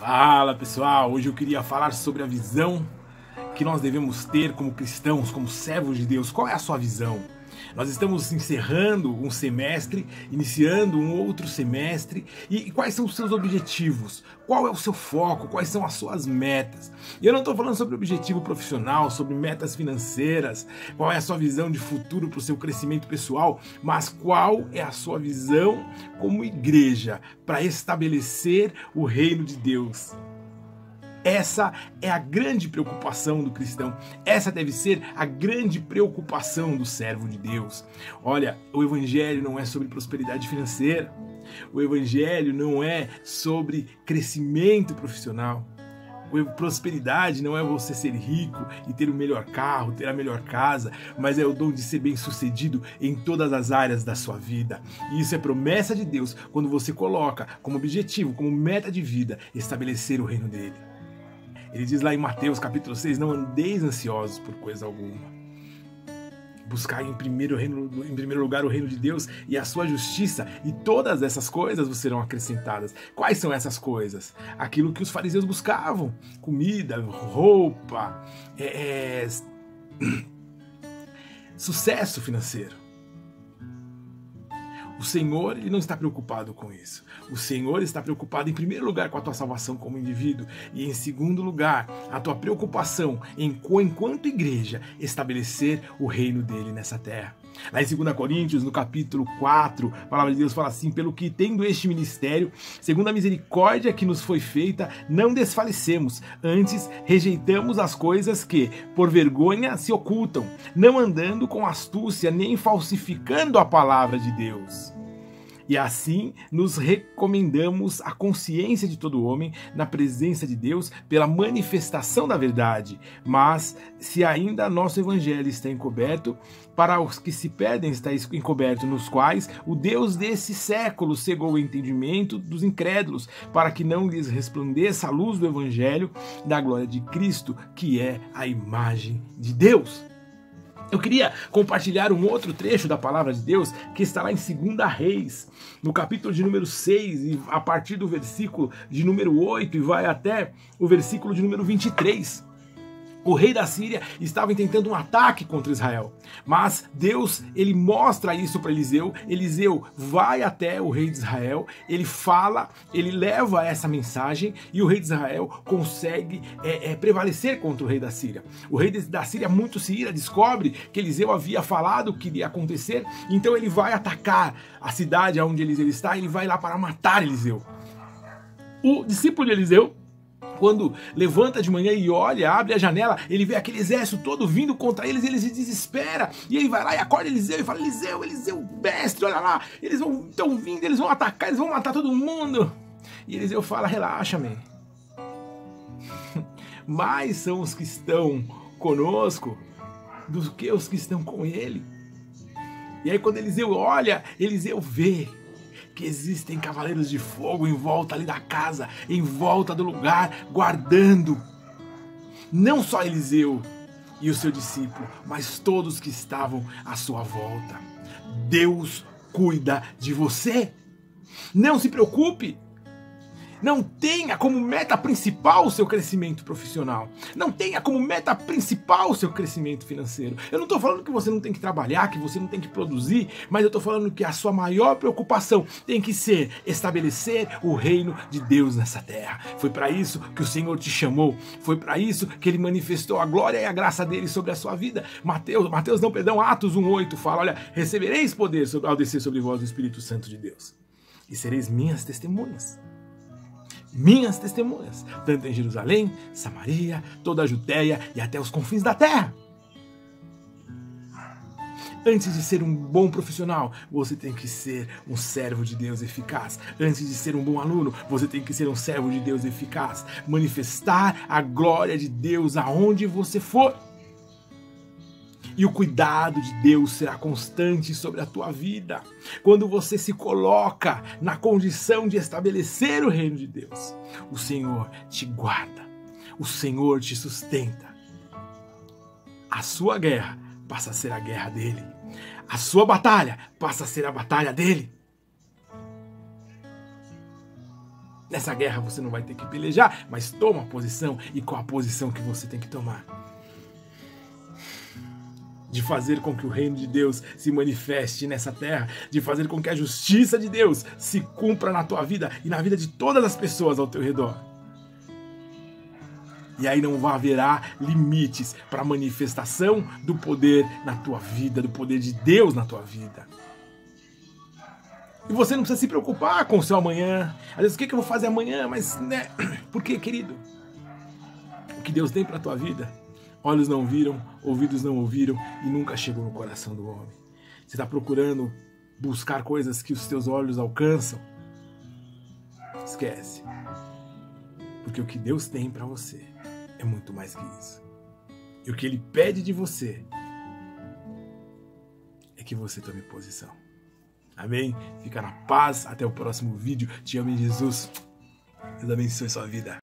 Fala pessoal, hoje eu queria falar sobre a visão que nós devemos ter como cristãos, como servos de Deus. Qual é a sua visão? Nós estamos encerrando um semestre, iniciando um outro semestre, e quais são os seus objetivos? Qual é o seu foco? Quais são as suas metas? E eu não estou falando sobre objetivo profissional, sobre metas financeiras, qual é a sua visão de futuro para o seu crescimento pessoal, mas qual é a sua visão como igreja para estabelecer o reino de Deus? Essa é a grande preocupação do cristão. Essa deve ser a grande preocupação do servo de Deus. Olha, o evangelho não é sobre prosperidade financeira. O evangelho não é sobre crescimento profissional. Prosperidade não é você ser rico e ter o melhor carro, ter a melhor casa, mas é o dom de ser bem-sucedido em todas as áreas da sua vida. E isso é promessa de Deus quando você coloca como objetivo, como meta de vida, estabelecer o reino dele. Ele diz lá em Mateus capítulo 6, não andeis ansiosos por coisa alguma. Buscar em primeiro lugar o reino de Deus e a sua justiça, e todas essas coisas vos serão acrescentadas. Quais são essas coisas? Aquilo que os fariseus buscavam: comida, roupa, sucesso financeiro. O Senhor, ele não está preocupado com isso. O Senhor está preocupado em primeiro lugar com a tua salvação como indivíduo e em segundo lugar, a tua preocupação enquanto igreja, estabelecer o reino dele nessa terra. Lá em 2 Coríntios, no capítulo 4, a palavra de Deus fala assim: pelo que tendo este ministério, segundo a misericórdia que nos foi feita, não desfalecemos, antes rejeitamos as coisas que, por vergonha, se ocultam, não andando com astúcia, nem falsificando a palavra de Deus. E assim nos recomendamos à consciência de todo homem na presença de Deus pela manifestação da verdade. Mas se ainda nosso evangelho está encoberto, para os que se perdem está encoberto, nos quais o Deus desse século cegou o entendimento dos incrédulos, para que não lhes resplandeça a luz do evangelho da glória de Cristo, que é a imagem de Deus. Eu queria compartilhar um outro trecho da palavra de Deus que está lá em 2 Reis, no capítulo de número 6, e a partir do versículo de número 8 e vai até o versículo de número 23. O rei da Síria estava intentando um ataque contra Israel, mas Deus, ele mostra isso para Eliseu. Eliseu vai até o rei de Israel, ele fala, ele leva essa mensagem e o rei de Israel consegue prevalecer contra o rei da Síria. O rei da Síria muito se ira, descobre que Eliseu havia falado o que iria acontecer, então ele vai atacar a cidade onde Eliseu está, ele vai lá para matar Eliseu. O discípulo de Eliseu, quando levanta de manhã e olha, abre a janela, ele vê aquele exército todo vindo contra eles, e ele se desespera, e ele vai lá e acorda Eliseu e fala: Eliseu, mestre, olha lá, eles estão vindo, eles vão atacar, eles vão matar todo mundo. E Eliseu fala: relaxa, man. Mais são os que estão conosco do que os que estão com ele. E aí quando Eliseu olha, Eliseu vê que existem cavaleiros de fogo em volta ali da casa, em volta do lugar, guardando. Não só Eliseu e o seu discípulo, mas todos que estavam à sua volta. Deus cuida de você. Não se preocupe. Não tenha como meta principal o seu crescimento profissional. Não tenha como meta principal o seu crescimento financeiro. Eu não estou falando que você não tem que trabalhar, que você não tem que produzir, mas eu estou falando que a sua maior preocupação tem que ser estabelecer o reino de Deus nessa terra. Foi para isso que o Senhor te chamou. Foi para isso que Ele manifestou a glória e a graça dele sobre a sua vida. Atos 1:8 fala: olha, recebereis poder ao descer sobre vós o Espírito Santo de Deus. E sereis minhas testemunhas. Minhas testemunhas, tanto em Jerusalém, Samaria, toda a Judéia e até os confins da terra. Antes de ser um bom profissional, você tem que ser um servo de Deus eficaz. Antes de ser um bom aluno, você tem que ser um servo de Deus eficaz. Manifestar a glória de Deus aonde você for. E o cuidado de Deus será constante sobre a tua vida. Quando você se coloca na condição de estabelecer o reino de Deus, o Senhor te guarda, o Senhor te sustenta. A sua guerra passa a ser a guerra dele. A sua batalha passa a ser a batalha dele. Nessa guerra você não vai ter que pelejar, mas toma posição. E qual a posição que você tem que tomar? De fazer com que o reino de Deus se manifeste nessa terra, de fazer com que a justiça de Deus se cumpra na tua vida e na vida de todas as pessoas ao teu redor. E aí não haverá limites para a manifestação do poder na tua vida, do poder de Deus na tua vida. E você não precisa se preocupar com o seu amanhã. Às vezes, o que eu vou fazer amanhã? Mas, né? Por quê, querido? O que Deus tem para a tua vida, olhos não viram, ouvidos não ouviram e nunca chegou no coração do homem. Você está procurando buscar coisas que os teus olhos alcançam? Esquece. Porque o que Deus tem para você é muito mais que isso. E o que Ele pede de você é que você tome posição. Amém? Fica na paz. Até o próximo vídeo. Te amo em Jesus. Deus abençoe sua vida.